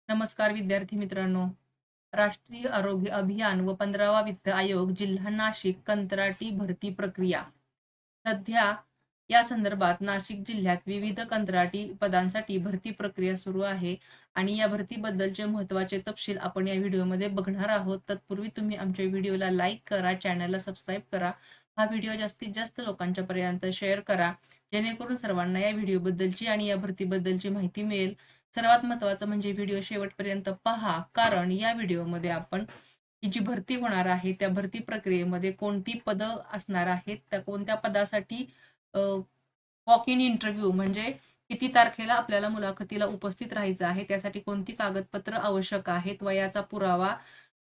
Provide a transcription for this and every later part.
नमस्कार विद्यार्थी मित्रांनो. राष्ट्रीय आरोग्य अभियान व 15वा वित्त आयोग जिल्हा नाशिक कंत्राटी भरती प्रक्रिया. सध्या या संदर्भात नाशिक जिल्ह्यात विविध कंत्राटी पदांसाठी भरती प्रक्रिया सुरू आहे आणि या भरतीबद्दलचे महत्त्वाचे तपशील आपण या व्हिडिओमध्ये बघणार आहोत. तत्पूर्वी तुम्ही आमच्या व्हिडिओला लाईक करा, चॅनलला सबस्क्राईब करा, हा व्हिडिओ जास्तीत जास्त लोकांच्या पर्यंत शेअर करा, जेणेकरून सर्वांना या व्हिडिओबद्दलची आणि या भरतीबद्दलची माहिती मिळेल. सर्वात महत्त्वाचं म्हणजे व्हिडिओ शेवटपर्यंत पहा, कारण या व्हिडिओमध्ये आपण ही जी भरती होणार आहे त्या भरती प्रक्रियेमध्ये कोणती पदं असणार आहेत, त्या कोणत्या पदासाठी वॉक इन इंटरव्ह्यू म्हणजे किती तारखेला आपल्याला मुलाखतीला उपस्थित राहायचं आहे, त्यासाठी कोणती कागदपत्र आवश्यक आहेत, वयाचा पुरावा,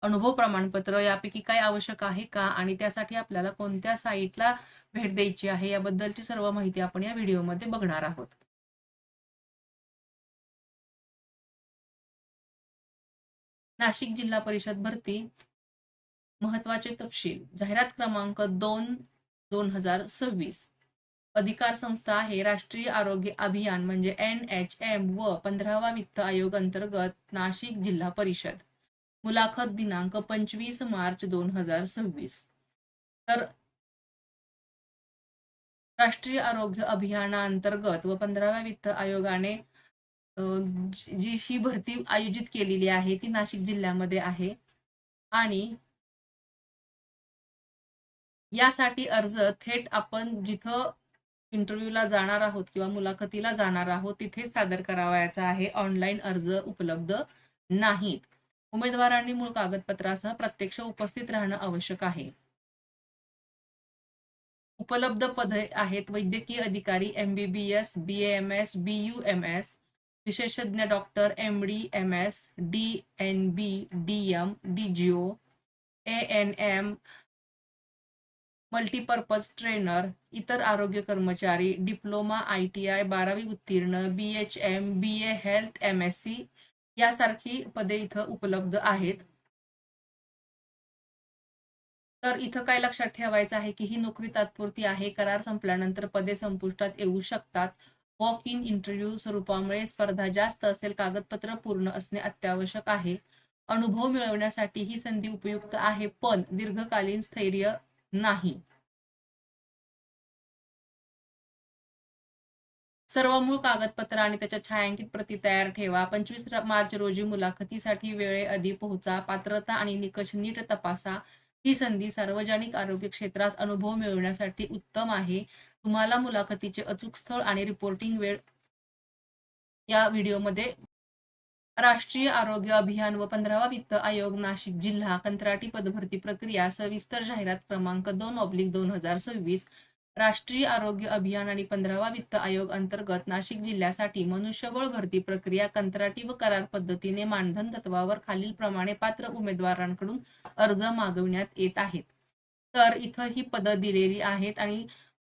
अनुभव प्रमाणपत्र यापैकी काय आवश्यक आहे का, आणि त्यासाठी आपल्याला कोणत्या साईटला भेट द्यायची आहे याबद्दलची सर्व माहिती आपण या व्हिडिओमध्ये बघणार आहोत. नाशिक जिल्हा परिषद भरती महत्वाचे तपशील. जाहिरात क्रमांक 2/2026. अधिकार संस्था आहे राष्ट्रीय आरोग्य अभियान म्हणजे NHM व 15वा वित्त आयोग अंतर्गत नाशिक जिल्हा परिषद. मुलाखत दिनांक 25 मार्च 2026. तर राष्ट्रीय आरोग्य अभियानाअंतर्गत व 15व्या वित्त आयोगाने जी ही भरती आयोजित केलेली आहे ती नाशिक जिल्ह्यामध्ये आहे आणि यासाठी अर्ज थेट आपण जिथं इंटरव्ह्यूला जाणार आहोत किंवा मुलाखतीला जाणार आहोत तिथे सादर करावयाचा आहे. ऑनलाईन अर्ज उपलब्ध नाहीत. उमेदवारांनी मूळ कागदपत्रासह प्रत्यक्ष उपस्थित राहणं आवश्यक आहे. उपलब्ध पदे आहेत वैद्यकीय अधिकारी MBBS, BAMS, BUMS, विशेषज्ञ doctor MD, MS, DNB, DM, DGO, ANM, multipurpose trainer, इतर आरोग्य कर्मचारी, डिप्लोमा, ITI, 12वी उत्तीर्ण, BHM, BA हेल्थ, MSc यासारखी पदे इथं उपलब्ध आहेत. तर इथं काय लक्षात ठेवायचं आहे की ही नोकरी तात्पुरती आहे. करार संपल्यानंतर पदे संपुष्टात येऊ शकतात. वॉक इन इंटरव्ह्यू स्वरूपामुळे स्पर्धा जास्त असेल. कागदपत्र पूर्ण असणे अत्यावश्यक आहे. अनुभव मिळवण्यासाठी ही संधी उपयुक्त आहे, पण दीर्घकालीन स्थैर्य नाही. सर्व मूळ कागदपत्र आणि त्याच्या छायांकित प्रती तयार ठेवा. 25 मार्च रोजी मुलाखतीसाठी वेळेआधी पोहोचा. पात्रता आणि निकष नीट तपासा. ही संधी सार्वजनिक आरोग्य क्षेत्रात अनुभव मिळवण्यासाठी उत्तम आहे. तुम्हाला मुलाखतीचे अचूक स्थळ आणि रिपोर्टिंग वेळ या व्हिडिओमध्ये. राष्ट्रीय आरोग्य अभियान व 15वा वित्त आयोग नाशिक जिल्हा कंत्राटी पदभरती प्रक्रिया सविस्तर जाहिरात क्रमांक 2/2026. राष्ट्रीय आरोग्य अभियान आणि 15वा वित्त आयोग अंतर्गत नाशिक जिल्ह्यासाठी मनुष्यबळ भरती प्रक्रिया कंत्राटी व करार पद्धतीने मानधन तत्वावर खालीलप्रमाणे पात्र उमेदवारांकडून अर्ज मागविण्यात येत आहेत. तर इथं ही पदं दिलेली आहेत आणि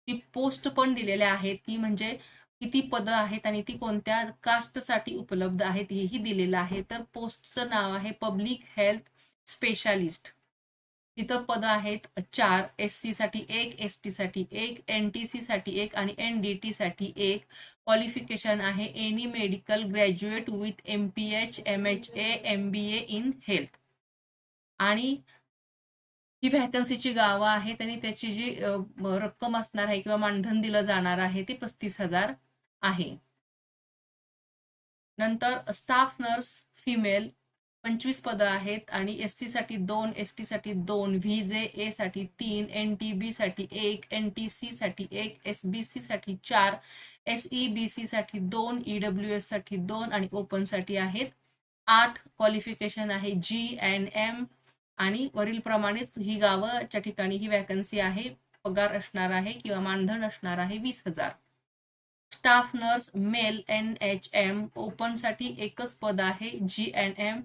ती पोस्ट पण दिलेल्या आहेत, ती म्हणजे किती पदं आहेत आणि ती कोणत्या कास्टसाठी उपलब्ध आहेत हेही दिलेलं आहे. तर पोस्टचं नाव आहे पब्लिक हेल्थ स्पेशालिस्ट. तिथं पदं आहेत 4. SC साठी 1, ST साठी 1, NTC साठी 1 आणि NDT साठी 1. क्वालिफिकेशन आहे any medical graduate with MPH, MHA, MBA in health. आणि ही व्हॅकन्सीची गावं आहेत आणि त्याची जी रक्कम असणार आहे किंवा मानधन दिलं जाणार आहे ते 35,000 आहे. नंतर स्टाफ नर्स फिमेल 25 पदं आहेत आणि SC साठी 2, ST साठी 2, VJA साठी 3, NTB साठी 1, NTC साठी 1, SBC साठी 4, SEBC साठी 2, EWS साठी 2 आणि ओपन साठी आहेत 8. क्वालिफिकेशन आहे GNM आणि वरील प्रमाणेच ही गावच्या ठिकाणी ही व्हॅकन्सी आहे. पगार असणार आहे किंवा मानधन असणार आहे 20,000. Staff nurse male NHM open साठी एकच पद आहे GNM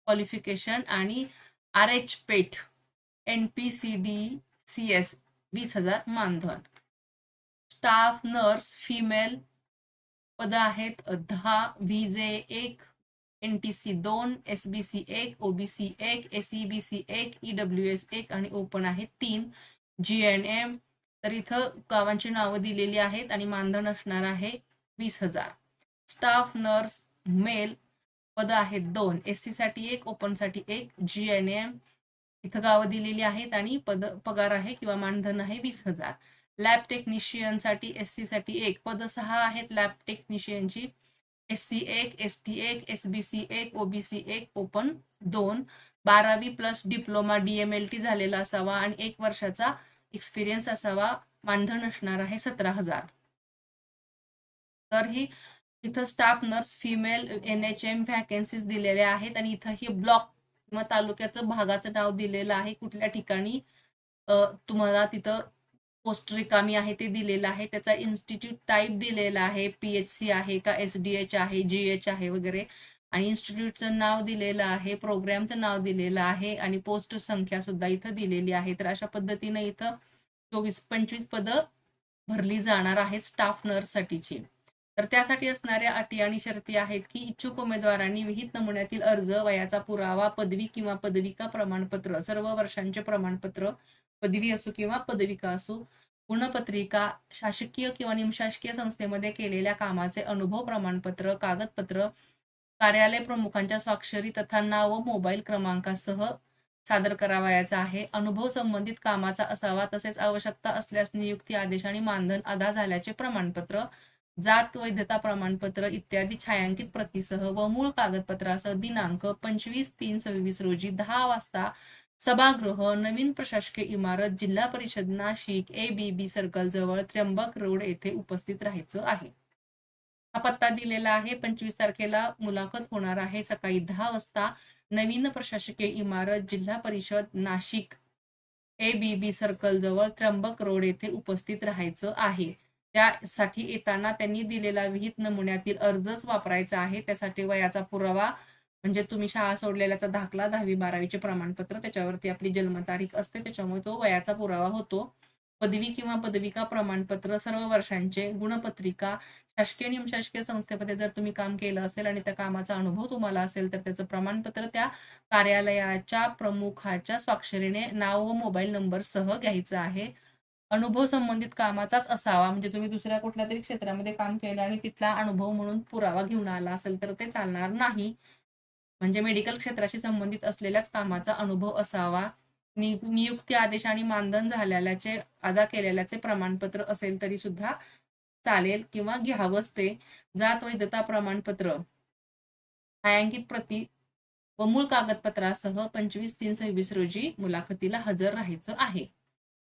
क्वालिफिकेशन आणि RH पेठ NPCDCS 20,000 मानधन. स्टाफ नर्स फिमेल पद आहेत 10, VJ 1, NTC 2, SBC 1, OBC 1, SEBC 1, EWS 1 आणि ओपन आहे 3. GNM तर इथं गावांची नावं दिलेली आहेत आणि मानधन असणार आहे 20,000. स्टाफ नर्स मेल पद आहेत 2, एससी साठी 1, ओपन साठी 1, जीएनएम इथं गावं दिलेली आहेत आणि पगार आहे किंवा मानधन आहे 20,000. लॅब टेक्निशियन साठी एससी साठी 1, पद 6 आहेत लॅब टेक्निशियनची, SC 1, ST 1, SBC 1, OBC 1, open 2, 12वी प्लस डिप्लोमा डीएमएलटी झालेला असावा आणि 1 वर्षाचा एक्सपिरियन्स असावा. मानधन असणार आहे 17,000. तर ही इथं staff nurse female NHM vacancies दिलेल्या आहेत आणि इथं ही ब्लॉक किंवा तालुक्याचं भागाचं नाव दिलेलं आहे, कुठल्या ठिकाणी तुम्हाला तिथं पोस्ट रिकामी आहे ते दिलेलं आहे. त्याचा इन्स्टिट्यूट टाईप दिलेला आहे, PHC आहे का SDH आहे, GH आहे वगैरे, आणि इन्स्टिट्यूटचं नाव दिलेलं आहे, प्रोग्रामचं नाव दिलेलं आहे आणि पोस्ट संख्या सुद्धा इथं दिलेली आहे. तर अशा पद्धतीने इथं 24-25 पदं भरली जाणार आहेत स्टाफ नर्ससाठीची. तर त्यासाठी असणाऱ्या अटी आणि शर्ती आहेत की इच्छुक उमेदवारांनी विहित नमुन्यातील अर्ज, वयाचा पुरावा, पदवी किंवा पदविका प्रमाणपत्र, सर्व वर्षांचे प्रमाणपत्र, पदवी असो किंवा पदविका असो, गुणपत्रिका, शासकीय किंवा निमशासकीय संस्थेमध्ये केलेल्या कामाचे अनुभव प्रमाणपत्र, कागदपत्र, कार्यालय प्रमुखांच्या स्वाक्षरी तथा नाव व मोबाईल क्रमांकासह सादर करावयाचा आहे. अनुभव संबंधित कामाचा असावा. तसेच आवश्यकता असल्यास नियुक्ती आदेश आणि मानधन अदा झाल्याचे प्रमाणपत्र, जात वैधता प्रमाणपत्र इत्यादी छायांकित प्रतीसह व मूळ कागदपत्रासह दिनांक 25/3/26 रोजी 10 वाजता सभागृह, नवीन प्रशासकीय इमारत, जिल्हा परिषद नाशिक, ABB सर्कल जवळ, त्र्यंबक रोड येथे उपस्थित राहायचं आहे. हा पत्ता दिलेला आहे. 25 तारखेला मुलाखत होणार आहे सकाळी 10 वाजता. नवीन प्रशासकीय इमारत, जिल्हा परिषद नाशिक, ABB सर्कल जवळ, त्र्यंबक रोड येथे उपस्थित राहायचं आहे. त्यासाठी येताना त्यांनी दिलेला विहित नमुन्यातील अर्जच वापरायचा आहे. त्यासाठी वयाचा पुरावा म्हणजे तुम्ही शाळा सोडलेल्याचा दाखला, 10वी-12वीचे प्रमाणपत्र, त्याच्यावरती आपली जन्मतारीख असते, त्याच्यामुळे तो वयाचा पुरावा होतो. पदवी किंवा पदविका प्रमाणपत्र सर्व वर्षांचे, गुणपत्रिका, शासकीय निमशासकीय संस्थेमध्ये जर तुम्ही काम केलं असेल आणि त्या कामाचा अनुभव तुम्हाला असेल तर त्याचं प्रमाणपत्र त्या कार्यालयाच्या प्रमुखाच्या स्वाक्षरीने नाव व मोबाईल नंबर सह घ्यायचं आहे. अनुभव संबंधित कामाचाच असावा, म्हणजे तुम्ही दुसऱ्या कुठल्या तरी क्षेत्रामध्ये काम केलं आणि तिथला अनुभव म्हणून पुरावा घेऊन आला असेल तर ते चालणार नाही. म्हणजे मेडिकल क्षेत्राशी संबंधित असलेल्याच कामाचा अनुभव असावा. नियुक्ती आदेश आणि मानधन झालेल्याचे अदा केलेल्याचे प्रमाणपत्र असेल तरी सुद्धा चालेल किंवा घ्यावंच ते. जात वैधता प्रमाणपत्र, छायांकित प्रती व मूळ कागदपत्रासह 25/3/26 रोजी मुलाखतीला हजर राहायचं आहे.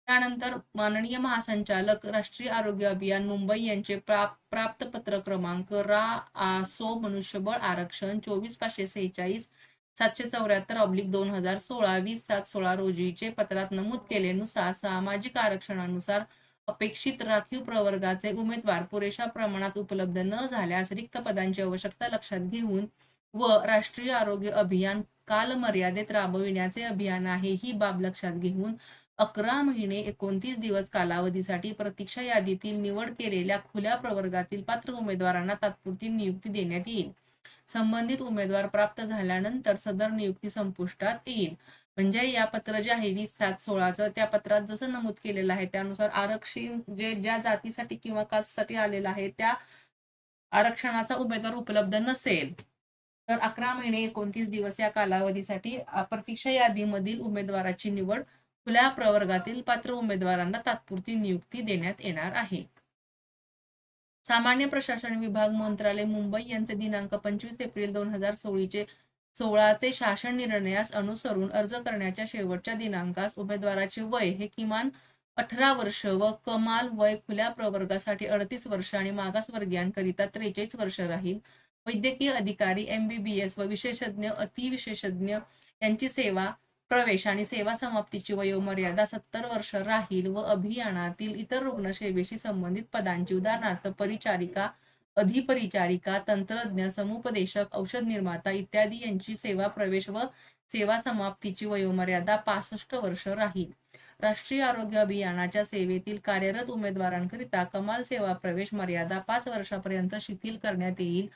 त्यानंतर माननीय महासंचालक राष्ट्रीय आरोग्य अभियान मुंबई यांचे प्राप्त पत्र क्रमांक रा.आ.सो मनुष्यबळ आरक्षण 24/546 774/2016 20/7/16 रोजीचे पत्रात नमूद केल्यानुसार सामाजिक आरक्षणानुसार अपेक्षित राखीव प्रवर्गाचे उमेदवार पुरेशा प्रमाणात उपलब्ध न झाल्यास रिक्त पदांची आवश्यकता लक्षात घेऊन व राष्ट्रीय आरोग्य अभियान कालमर्यादेत राबविण्याचे अभियान आहे ही बाब लक्षात घेऊन 11 महिने 29 दिवस कालावधीसाठी प्रतीक्षा यादीतील निवड केलेल्या खुल्या प्रवर्गातील पात्र उमेदवारांना तात्पुरती नियुक्ती देण्यात येईल. संबंधित उमेदवार प्राप्त झाल्यानंतर सदर नियुक्ती संपुष्टात येईल. म्हणजे या पत्र जे आहे 20/7/16चं, त्या पत्रात जसं नमूद केलेलं आहे त्यानुसार आरक्षण जे ज्या जातीसाठी किंवा कास्टसाठी आलेला आहे त्या आरक्षणाचा उमेदवार उपलब्ध नसेल तर 11 महिने 29 दिवस या कालावधीसाठी प्रतीक्षा यादीमधील उमेदवाराची निवड खुल्या प्रवर्गातील पात्र उमेदवारांना तात्पुरती नियुक्ती देण्यात येणार आहे. सामान्य प्रशासन विभाग मंत्रालय मुंबई यांचे दिनांक 25 एप्रिल 2016चे शासन निर्णयास अनुसरून अर्ज करण्याच्या शेवटच्या दिनांकास उमेदवाराचे वय हे किमान 18 वर्ष व कमाल वय खुल्या प्रवर्गासाठी 38 वर्ष आणि मागासवर्गीयांकरिता 43 वर्ष राहील. वैद्यकीय अधिकारी, MBBS व विशेषज्ञ, अतिविशेषज्ञ यांची सेवा प्रवेश आणि सेवा समाप्तीची वयोमर्यादा 70 वर्ष राहील व अभियानातील इतर रुग्णसेवेशी संबंधित पदांची उदाहरणार्थ परिचारिका, अधिपरिचारिका, तंत्रज्ञ, समुपदेशक, औषध निर्माता इत्यादी यांची सेवा प्रवेश व सेवा समाप्तीची वयोमर्यादा 65 वर्ष राहील. राष्ट्रीय आरोग्य अभियानाच्या सेवेतील कार्यरत उमेदवारांकरिता कमाल सेवा प्रवेश मर्यादा 5 वर्षापर्यंत शिथिल करण्यात येईल.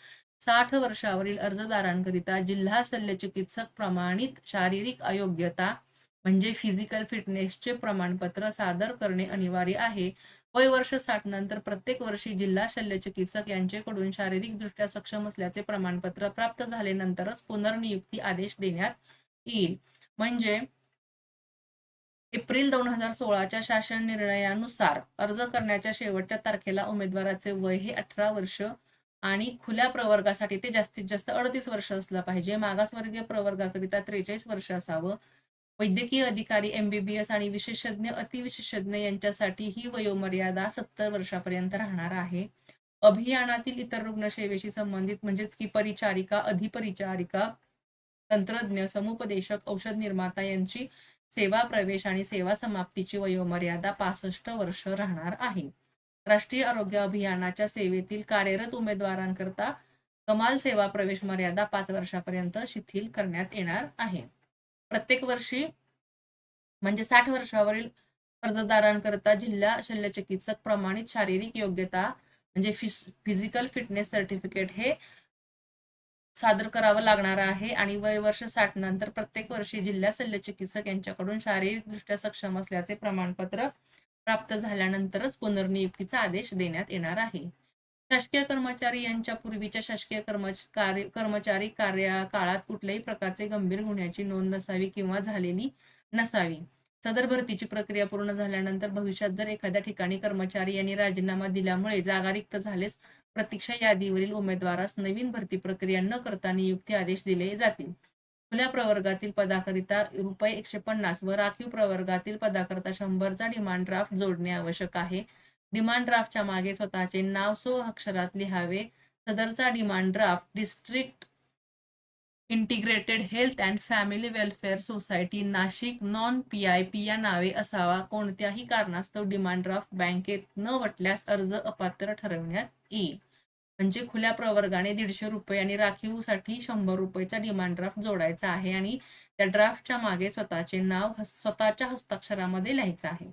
60 वर्षावरील अर्जदारांकरिता जिल्हा शल्यचिकित्सक प्रमाणित शारीरिक अयोग्यता म्हणजे फिजिकल फिटनेसचे प्रमाणपत्र सादर करणे अनिवार्य आहे वय वर्ष 60 नंतर प्रत्येक वर्षी जिल्हा शल्यचिकित्सक यांच्याकडून शारीरिकदृष्ट्या सक्षम असल्याचे प्रमाणपत्र प्राप्त झाल्यानंतरच पुनर्नियुक्ती आदेश देण्यात येईल. म्हणजे एप्रिल 2016च्या शासन निर्णयानुसार अर्ज करण्याच्या शेवटच्या तारखेला उमेदवाराचे वय हे 18 वर्ष आणि खुल्या प्रवर्गासाठी ते जास्तीत जास्त 38 वर्ष असलं पाहिजे. मागासवर्गीय प्रवर्गाकरिता 43 वर्ष असावं. वैद्यकीय अधिकारी, MBBS आणि विशेषज्ञ, अतिविशेषज्ञ यांच्यासाठी ही वयोमर्यादा 70 वर्षापर्यंत राहणार आहे. अभियानातील इतर रुग्णसेवेशी संबंधित म्हणजेच की परिचारिका, अधिपरिचारिका, तंत्रज्ञ, समुपदेशक, औषध निर्माता यांची सेवा प्रवेश आणि सेवा समाप्तीची वयोमर्यादा 65 वर्ष राहणार आहे. राष्ट्रीय आरोग्य अभियानाच्या सेवेतील कार्यरत उमेदवारांकरता कमाल सेवा प्रवेश मर्यादा 5 वर्षापर्यंत शिथिल करण्यात येणार आहे. प्रत्येक वर्षी म्हणजे 60 वर्षावरील अर्जदारांकरता जिल्हा शल्यचिकित्सक प्रमाणित शारीरिक योग्यता म्हणजे फिजिकल फिटनेस सर्टिफिकेट हे सादर करावं लागणार आहे आणि वय वर्ष 60 नंतर प्रत्येक वर्षी जिल्हा शल्यचिकित्सक यांच्याकडून शारीरिकदृष्ट्या सक्षम असल्याचे प्रमाणपत्र प्राप्त झाल्यानंतरच पुनर्नियुक्तीचा आदेश देण्यात येणार आहे. शासकीय कर्मचारी यांच्या पूर्वीच्या शासकीय कर्मचारी कार्यकाळात कुठल्याही प्रकारचे गंभीर गुन्ह्याची नोंद नसावी किंवा झालेली नसावी. सदर भरतीची प्रक्रिया पूर्ण झाल्यानंतर भविष्यात जर एखाद्या ठिकाणी कर्मचारी यांनी राजीनामा दिल्यामुळे जागा रिक्त झाल्यास प्रतीक्षा यादीवरील उमेदवारास नवीन भरती प्रक्रिया न करता नियुक्ती आदेश दिले जातील. खुल्या प्रवर्गातील पदाकरिता ₹150 व राखीव प्रवर्गातील पदाकरिता 100चा डिमांड ड्राफ्ट जोडणे आवश्यक आहे. डिमांड ड्राफ्टच्या मागे स्वतःचे नाव अक्षरात लिहावे. सदरचा demand draft district integrated health and family welfare society Nashik non PIP या नावे असावा. कोणत्याही कारणास्तव डिमांड ड्राफ्ट बँकेत न वटल्यास अर्ज अपात्र ठरवण्यात येईल. म्हणजे खुल्या प्रवर्गाने ₹150 आणि राखीवसाठी ₹100चा डिमांड ड्राफ्ट जोडायचा आहे आणि त्या ड्राफ्टच्या मागे स्वतःचे नाव स्वतःच्या हस्ताक्षरामध्ये लिहायचं आहे.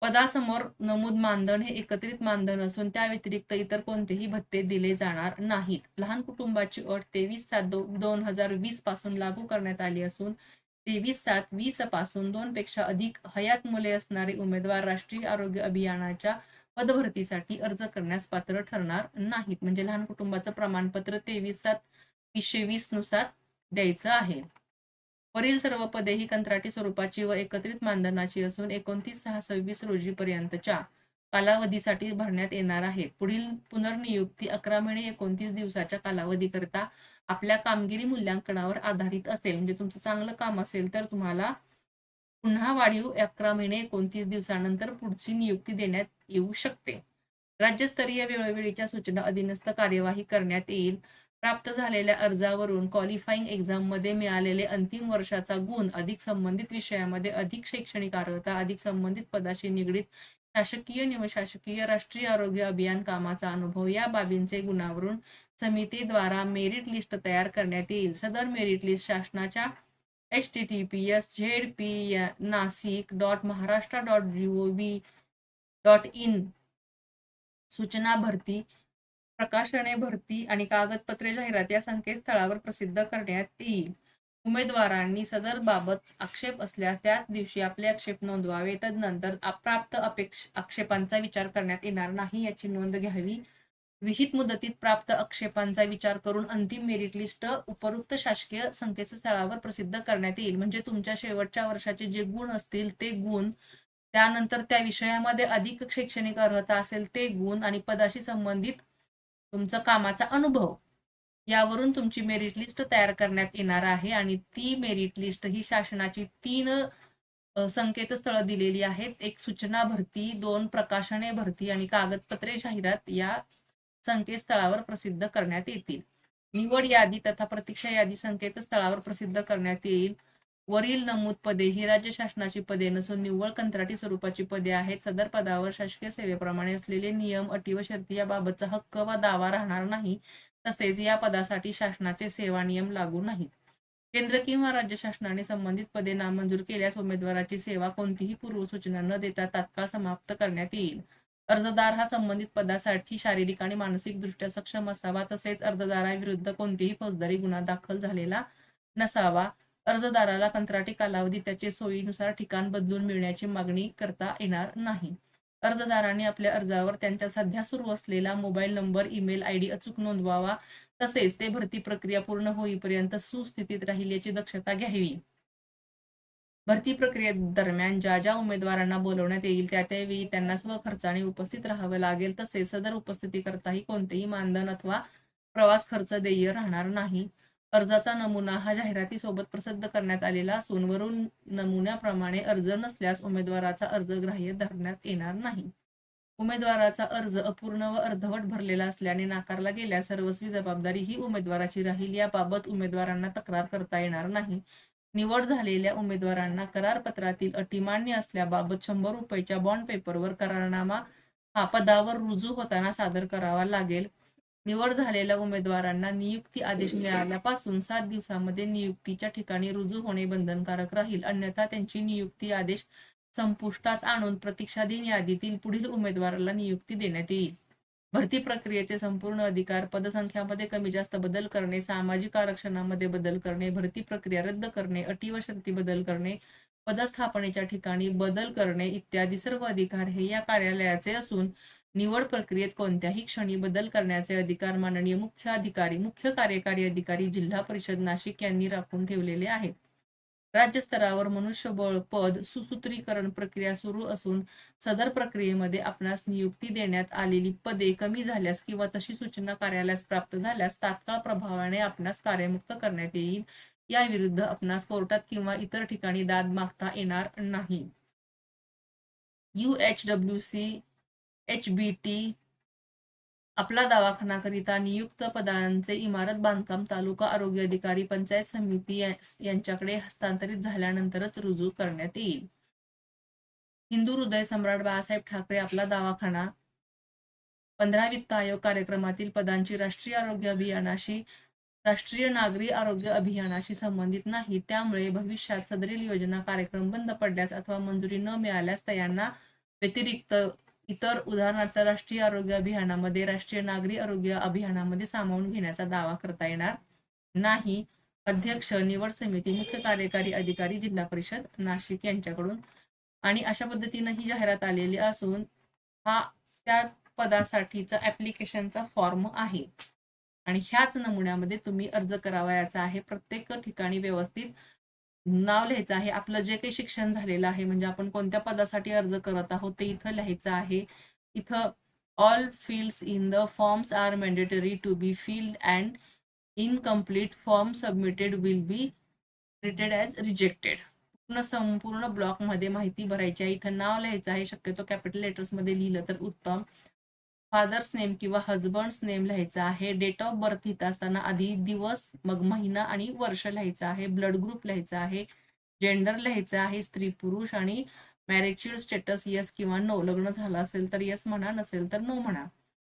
पदासमोर नमूद मानधन हे एकत्रित मानधन असून त्या व्यतिरिक्त इतर कोणतेही भत्ते दिले जाणार नाहीत. लहान कुटुंबाची अट 23/7/2020 पासून लागू करण्यात आली असून 23/7/20 पासून 2 पेक्षा अधिक हयात मुले असणारे उमेदवार राष्ट्रीय आरोग्य अभियानाच्या पदभरतीसाठी अर्ज करण्यास पात्र ठरणार नाहीत. म्हणजे लहान कुटुंबाचं प्रमाणपत्र 23/7/2020 नुसार द्यायचं आहे. वरील सर्व पदे ही कंत्राटी स्वरूपाची व एकत्रित मानधनाची असून 29/6/26 रोजीपर्यंतच्या कालावधीसाठी भरण्यात येणार आहेत. पुढील पुनर्नियुक्ती 11 महिने 29 दिवसाच्या कालावधीकरिता आपल्या कामगिरी मूल्यांकनावर आधारित असेल. म्हणजे तुमचं चांगलं काम असेल तर तुम्हाला पुन्हा वाढीव 11 महिने 29 दिवसानंतर पुढची नियुक्ती देण्यात येऊ शकते. राज्यस्तरीय वेळोवेळीच्या सूचना अधीनस्थ कार्यवाही करण्यात येईल. प्राप्त झालेल्या अर्जावरून क्वालिफाईंग एक्झाममध्ये मिळालेले अंतिम वर्षाचा गुण अधिक संबंधित विषयामध्ये अधिक शैक्षणिक अर्हता अधिक संबंधित पदाशी निगडीत शासकीय निमशासकीय राष्ट्रीय आरोग्य अभियान कामाचा अनुभव या बाबींचे गुणावरून समितीद्वारा मेरिट लिस्ट तयार करण्यात येईल. सदर मेरिट लिस्ट शासनाच्या https://nasik.maharashtra.gov.in सूचना भरती, प्रकाशने भरती आणि कागदपत्रे जाहिरात या संकेतस्थळावर प्रसिद्ध करण्यात येईल. उमेदवारांनी सदर बाबत आक्षेप असल्यास त्याच दिवशी आपले आक्षेप नोंदवावे. तदनंतर प्राप्त आक्षेपांचा विचार करण्यात येणार नाही याची नोंद घ्यावी. विहित मुदतीत प्राप्त आक्षेपांचा विचार करून अंतिम मेरिट लिस्ट उपरोक्त शासकीय संकेतस्थळावर प्रसिद्ध करण्यात येईल. म्हणजे तुमच्या शेवटच्या वर्षाचे जे गुण असतील ते गुण, त्यानंतर त्या विषयामध्ये अधिक शैक्षणिक अर्हता असेल ते गुण आणि पदाशी संबंधित तुमचा कामाचा अनुभव यावरून तुमची मेरिट लिस्ट तयार करण्यात येणार आहे. आणि ती मेरिट लिस्ट ही शासनाची 3 संकेतस्थळ दिलेली आहेत. एक सूचना भरती, 2 प्रकाशने भरती आणि कागदपत्रे जाहिरात या संकेतस्थळावर प्रसिद्ध करण्यात येतील. निवड यादी तथा प्रतीक्षा यादी संकेतस्थळावर प्रसिद्ध करण्यात येईल. वरील नमूद पदे ही राज्य शासनाची पदे नसून निव्वळ कंत्राटी स्वरूपाची पदे आहेत. सदर पदावर शासकीय सेवेप्रमाणे असलेले नियम, अटी व शर्ती याबाबतचा हक्क व दावा राहणार नाही. तसेच या पदासाठी शासनाचे सेवा नियम लागू नाहीत. केंद्र किंवा राज्य शासनाने संबंधित पदे नामंजूर केल्यास उमेदवाराची सेवा कोणतीही पूर्वसूचना न देता तात्काळ समाप्त करण्यात येईल. अर्जदार हा संबंधित पदासाठी शारीरिक आणि मानसिक दृष्ट्या सक्षम असावा. तसेच अर्जदाराविरुद्ध कोणतेही फौजदारी गुन्हा दाखल झालेला नसावा. अर्जदाराला कंत्राटी कालावधी त्याचे सोयीनुसार ठिकाण बदलून मिळण्याची मागणी करता येणार नाही. अर्जदारांनी आपल्या अर्जावर त्यांचा सध्या सुरू असलेला मोबाईल नंबर, ईमेल आयडी अचूक नोंदवावा. तसेच ते भरती प्रक्रिया पूर्ण होईपर्यंत सुस्थितीत राहील याची दक्षता घ्यावी. भरती प्रक्रियेदरम्यान ज्या उमेदवारांना बोलवण्यात येईल त्यावेळी त्यांना स्वखर्चाने उपस्थित राहावं लागेल. तसेच सदर उपस्थितीकरताही कोणतेही मानधन अथवा प्रवास खर्च देय राहणार नाही. अर्जाचा नमुना हा जाहिरातीसोबत प्रसिद्ध करण्यात आलेला असून वरील नमुन्याप्रमाणे अर्ज नसल्यास उमेदवाराचा अर्ज ग्राह्य धरण्यात येणार नाही. उमेदवाराचा अर्ज अपूर्ण व अर्धवट भरलेला असल्याने नाकारला गेल्यास सर्वस्वी जबाबदारी ही उमेदवाराची राहील. याबाबत उमेदवारांना तक्रार करता येणार नाही. निवड झालेल्या उमेदवारांना करारपत्रातील अटी मान्य असल्याबाबत 100 रुपयाच्या बॉन्ड पेपरवर करारनामा हा पदावर रुजू होताना सादर करावा लागेल. निवड झालेल्या उमेदवारांना नियुक्ती आदेश मिळाल्यापासून 7 दिवसांमध्ये नियुक्तीच्या ठिकाणी रुजू होणे बंधनकारक राहील. अन्यथा त्यांची नियुक्ती आदेश संपुष्टात आणून प्रतीक्षाधीन यादीतील पुढील उमेदवाराला नियुक्ती देण्यात येईल. भरती प्रक्रियेचे संपूर्ण अधिकार, पदसंख्यामध्ये कमी जास्त बदल करणे, सामाजिक आरक्षणामध्ये बदल करणे, भरती प्रक्रिया रद्द करणे, अटी व शर्ती बदल करणे, पदस्थापनेच्या ठिकाणी बदल करणे इत्यादी सर्व अधिकार हे या कार्यालयाचे असून निवड प्रक्रियेत कोणत्याही क्षणी बदल करण्याचे अधिकार माननीय मुख्य कार्यकारी अधिकारी जिल्हा परिषद नाशिक यांनी राखून ठेवलेले आहेत. राज्य स्तरावर मनुष्यबळ पद सुसूत्रीकरण प्रक्रिया सुरू असून सदर प्रक्रियेमध्ये आपणास नियुक्ती देण्यात आलेली पदे कमी झाल्यास किंवा तशी सूचना कार्यालयास प्राप्त झाल्यास तात्काळ प्रभावाने आपणास कार्यमुक्त करण्यात येईल. याविरुद्ध आपणास कोर्टात किंवा इतर ठिकाणी दाद मागता येणार नाही. UHWC HBT आपला दवाखानाकरिता नियुक्त पदांचे इमारत बांधकाम तालुका आरोग्य अधिकारी पंचायत समिती यांच्याकडे हस्तांतरित झाल्यानंतरच रुजू करण्यात येईल. हिंदू हृदय सम्राट बाळासाहेब ठाकरे आपला दवाखाना 15 वित्त आयोग कार्यक्रमातील पदांची राष्ट्रीय नागरी आरोग्य अभियानाशी संबंधित नाही. त्यामुळे भविष्यात सदरील योजना कार्यक्रम बंद पडल्यास अथवा मंजुरी न मिळाल्यास त्यांना व्यतिरिक्त इतर उदाहरणार्थ राष्ट्रीय आरोग्य अभियानामध्ये, राष्ट्रीय नागरी आरोग्य अभियानामध्ये सामावून घेण्याचा दावा करता येणार नाही. अध्यक्ष निवड समिती मुख्य कार्यकारी अधिकारी जिल्हा परिषद नाशिक यांच्याकडून. आणि अशा पद्धतीनं ही जाहिरात आलेली असून हा त्या पदासाठीचा ऍप्लिकेशनचा फॉर्म आहे आणि ह्याच नमुन्यामध्ये तुम्ही अर्ज करावयाचा आहे. प्रत्येक ठिकाणी व्यवस्थित नाव लिहायचं आहे. आपलं जे काही शिक्षण झालेलं आहे म्हणजे आपण कोणत्या पदासाठी अर्ज करत आहोत ते इथं लिहायचं आहे. इथं all fields in the forms are mandatory to be filled and incomplete form submitted will be treated as rejected. संपूर्ण ब्लॉकमध्ये माहिती भरायची आहे. इथं नाव लिहायचं आहे. शक्यतो कॅपिटल लेटर्समध्ये लिहिलं तर उत्तम. फादर्स नेम किंवा हजबंड्स नेम लिहायचं आहे. डेट ऑफ बर्थ इथं असताना आधी दिवस, मग महिना आणि वर्ष लिहायचं आहे. ब्लड ग्रुप लिहायचं आहे. जेंडर लिहायचं आहे, स्त्री पुरुष, आणि मॅरिच्युअल स्टेटस येस किंवा नो. लग्न झालं असेल तर येस म्हणा, नसेल तर नो म्हणा.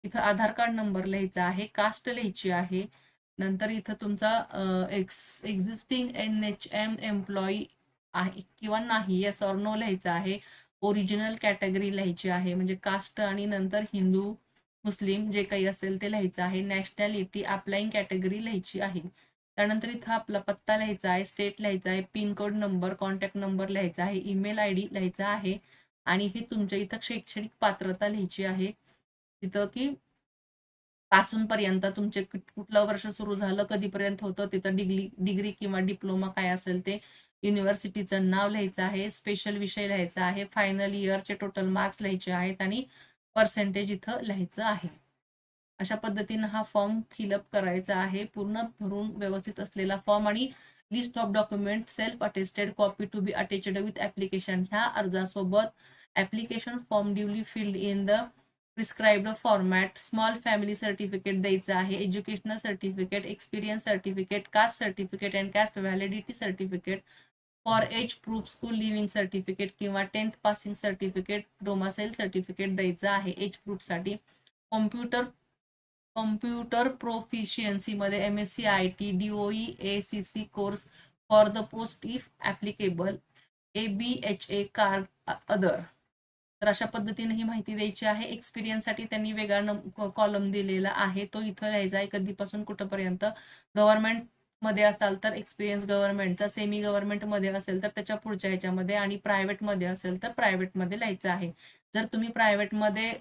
इथं आधार कार्ड नंबर लिहायचा आहे. कास्ट लिहायची आहे. नंतर इथं तुमचा एक्झिस्टिंग NHM एम्प्लॉई आहे किंवा नाही, येस ऑर नो लिहायचं आहे. ओरिजिनल कॅटेगरी लिहायची आहे म्हणजे कास्ट, आणि नंतर हिंदू मुस्लिम जे काही असेल ते लिहायचं आहे. नॅशनॅलिटी अप्लाइंग कॅटेगरी लिहायची आहे. त्यानंतर इथं आपला पत्ता लिहायचा आहे, स्टेट लिहायचा आहे, pin code number, contact number लिहायचा आहे, ईमेल ID लिहायचा आहे. आणि हे तुमच्या इथं शैक्षणिक पात्रता लिहायची आहे. तिथं की पासूनपर्यंत तुमचे कुठलं वर्ष सुरू झालं, कधीपर्यंत होतं, तिथं डिग्री किंवा डिप्लोमा काय असेल ते, युनिव्हर्सिटीचं नाव लिहायचं आहे, स्पेशल विषय लिहायचा आहे, फायनल इयरचे टोटल मार्क्स लिहायचे आहेत आणि पर्सेंटेज इथं लिहायचं आहे. अशा पद्धतीनं हा फॉर्म फिलअप करायचा आहे. पूर्ण भरून व्यवस्थित असलेला फॉर्म आणि list of document self attested copy to be attached with application. ह्या अर्जासोबत application form duly filled in the prescribed format, small family certificate द्यायचं आहे, educational certificate, experience certificate, caste certificate and caste validity certificate, for age proof school leaving certificate किंवा 10th passing certificate, domicile certificate द्यायचं आहे age प्रूफसाठी. Computer प्रोफिशियन्सीमध्ये MSc IT, DOE, ACC course for the post if applicable, ABHA card other. तर अशा पद्धतीने ही माहिती द्यायची आहे. एक्सपिरियन्ससाठी त्यांनी वेगळा कॉलम दिलेला आहे, तो इथं लिहायचा आहे, कधीपासून कुठंपर्यंत. गव्हर्नमेंट मध्ये असाल तर एक्सपिरियन्स गव्हर्नमेंटचा, सेमी गव्हर्नमेंटमध्ये असेल तर त्याच्या पुढच्या ह्याच्यामध्ये, आणि प्रायव्हेटमध्ये असेल तर प्रायव्हेटमध्ये लिहायचं आहे. जर तुम्ही प्रायव्हेटमध्ये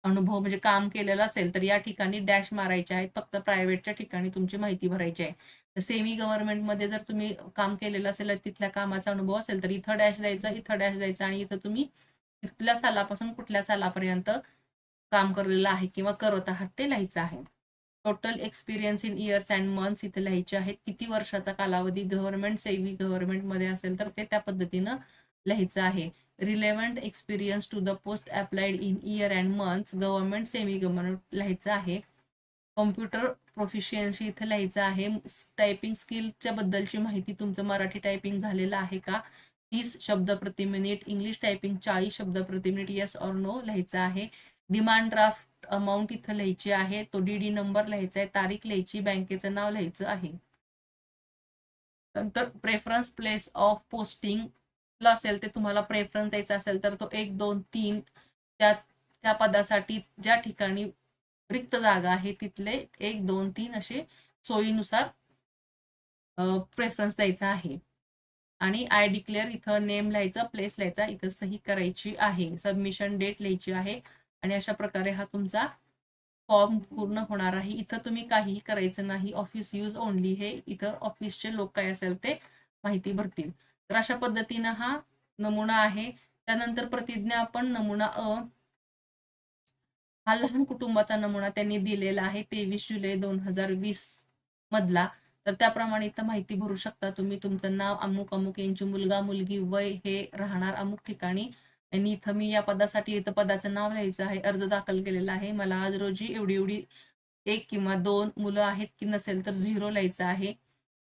अनुभव म्हणजे काम केलेलं असेल तर या ठिकाणी डॅश मारायचे आहेत. फक्त प्रायव्हेटच्या ठिकाणी तुमची माहिती भरायची आहे. तर सेमी गव्हर्नमेंटमध्ये जर तुम्ही काम केलेलं असेल आणि तिथल्या कामाचा अनुभव असेल तर इथं डॅश द्यायचं, इथं डॅश द्यायचं, आणि इथं तुम्ही कुठल्या सालापासून कुठल्या सालापर्यंत काम करलेलं आहे किंवा करत आहात ते लिहायचं आहे. Total experience in years and months इथे लिहायचे आहेत. किती वर्षाचा कालावधी गव्हर्नमेंट, सेमी गव्हर्नमेंटमध्ये असेल तर ते त्या पद्धतीनं लिहायचं आहे. Relevant experience to the post applied in year and months government, semi government लिहायचं आहे. कॉम्प्युटर प्रोफिशियन्सी इथे लिहायचं आहे. टायपिंग स्किलच्या बद्दलची माहिती, तुमचं मराठी टायपिंग झालेलं आहे का, 30 शब्द प्रति मिनिट, इंग्लिश टायपिंग 40 शब्द प्रति मिनिट, येस ऑर नो लिहायचं आहे. डिमांड ड्राफ्ट अमाऊंट इथं लिहायची आहे. तो DD नंबर लिहायचा आहे, तारीख लिहायची, बँकेचं नाव लिहायचं आहे. नंतर प्रेफरन्स प्लेस ऑफ पोस्टिंग असेल ते तुम्हाला प्रेफरन्स द्यायचा असेल तर तो 1, 2, 3 त्या त्या पदासाठी ज्या ठिकाणी रिक्त जागा आहे तिथले 1, 2, 3 असे सोयीनुसार प्रेफरन्स द्यायचा आहे. आणि आय डिक्लेअर इथं नेम लिहायचं, प्लेस लिहायचा, इथं सही करायची आहे, सबमिशन डेट लिहायची आहे. आणि अशा प्रकारे हा तुमचा फॉर्म पूर्ण होणार आहे. इथं तुम्ही काहीही करायचं नाही. ऑफिस यूज ओनली हे इथं ऑफिसचे लोक काय असेल ते माहिती भरतील. तर अशा पद्धतीनं हा नमुना आहे. त्यानंतर प्रतिज्ञा आपण नमुना हा लहान कुटुंबाचा नमुना त्यांनी दिलेला आहे 23 जुलै 2020 मधला. तर त्याप्रमाणे इथं माहिती भरू शकता तुम्ही. तुमचं नाव अमुक अमुक यांची, मुलगा मुलगी, वय, हे राहणार अमुक ठिकाणी. आणि इथं मी या पदासाठी इथं पदाचं नाव लिहायचं आहे, अर्ज दाखल केलेला आहे, मला आज रोजी एवढी एवढी 1 किंवा 2 मुलं आहेत की नसेल तर 0 लिहायचं आहे,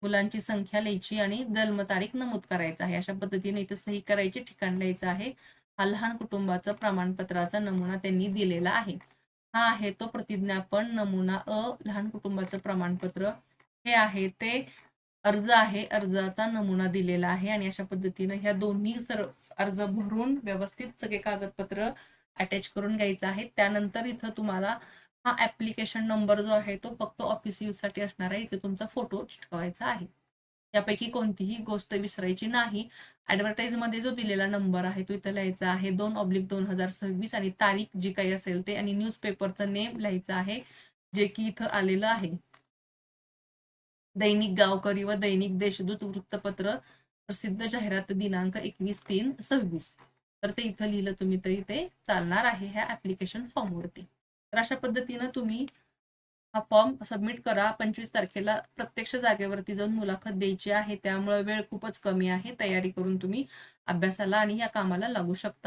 मुलांची संख्या लिहायची आणि जन्मतारीख नमूद करायचं आहे. अशा पद्धतीने इथं सही करायची, ठिकाण लिहायचं आहे. हा लहान कुटुंबाचं प्रमाणपत्राचा नमुना त्यांनी दिलेला आहे. हा आहे तो प्रतिज्ञापन नमुना लहान कुटुंबाचं प्रमाणपत्र. हे आहे ते अर्ज आहे, अर्जाचा नमुना दिलेला आहे. आणि अशा पद्धतीनं ह्या दोन्ही अर्ज भरून व्यवस्थित सगळे कागदपत्र अटॅच करून घ्यायचं आहे. त्यानंतर इथं तुम्हाला हा ऍप्लिकेशन नंबर जो आहे तो फक्त ऑफिस यूज साठी असणार आहे. इथे तुमचा फोटो चिटकवायचा आहे. यापैकी कोणतीही गोष्ट विसरायची नाही. ऍडव्हर्टाईज मध्ये जो दिलेला नंबर आहे तो इथं लिहायचा आहे, 2/2026, आणि तारीख जी काही असेल ते, आणि न्यूजपेपरचं नेम लिहायचं आहे जे की इथं आलेलं आहे. दैनिक गावकरी व दैनिक देशदूत वृत्तपत्र, प्रसिद्ध जाहिरात दिनांक 21/3/26. तर ते इथं लिहिलं तुम्ही तरी ते चालणार आहे ह्या ऍप्लिकेशन फॉर्मवरती. तर अशा पद्धतीनं तुम्ही हा फॉर्म सबमिट करा. 25 तारखेला प्रत्यक्ष जागेवरती जाऊन मुलाखत द्यायची आहे, त्यामुळे वेळ खूपच कमी आहे. तयारी करून तुम्ही अभ्यासाला आणि या कामाला लागू शकता.